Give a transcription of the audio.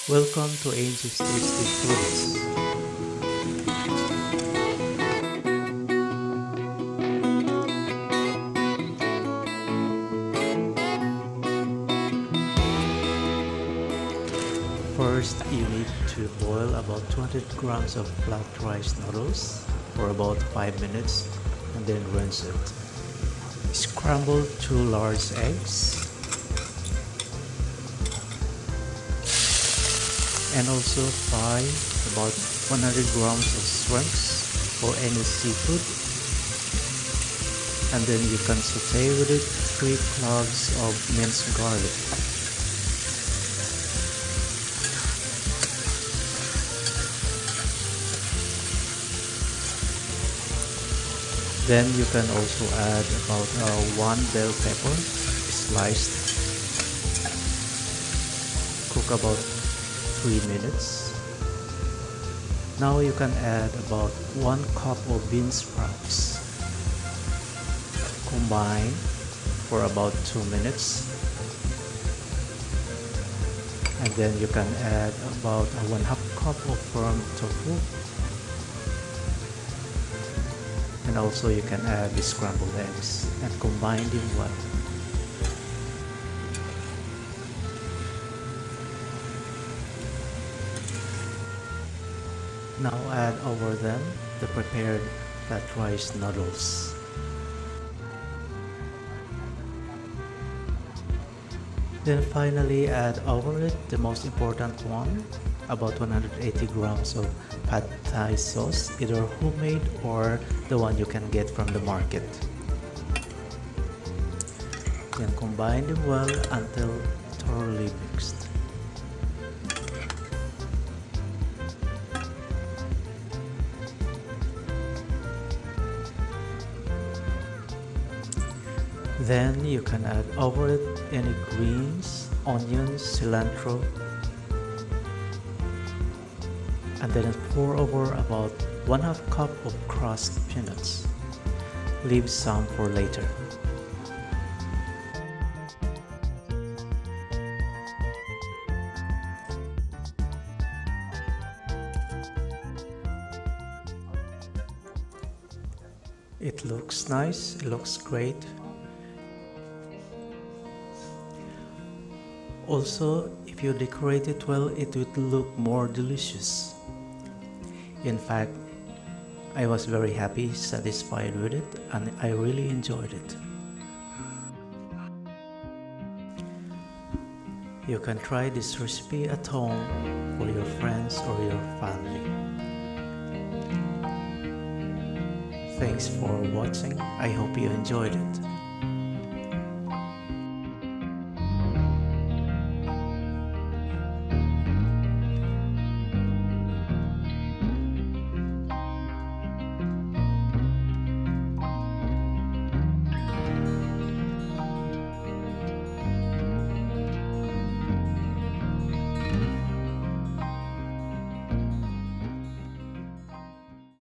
Welcome to Angel's Tasty Foods. First, you need to boil about 200 grams of flat rice noodles for about 5 minutes and then rinse it. Scramble 2 large eggs and also fry about 100 grams of shrimps or any seafood, and then you can saute with it 3 cloves of minced garlic. Then you can also add about 1 bell pepper sliced. Cook about 3 minutes. Now you can add about 1 cup of bean sprouts. Combine for about 2 minutes. And then you can add about 1/2 cup of firm tofu. And also you can add the scrambled eggs and combine them well. Now add over them the prepared flat rice noodles. Then finally add over it the most important one, about 180 grams of pad thai sauce, either homemade or the one you can get from the market. Then combine them well until thoroughly mixed. Then you can add over it any greens, onions, cilantro, and then pour over about 1/2 cup of crushed peanuts. Leave some for later. It looks nice, it looks great. Also, if you decorate it well, it would look more delicious. In fact, I was very happy, satisfied with it, and I really enjoyed it. You can try this recipe at home for your friends or your family. Thanks for watching. I hope you enjoyed it.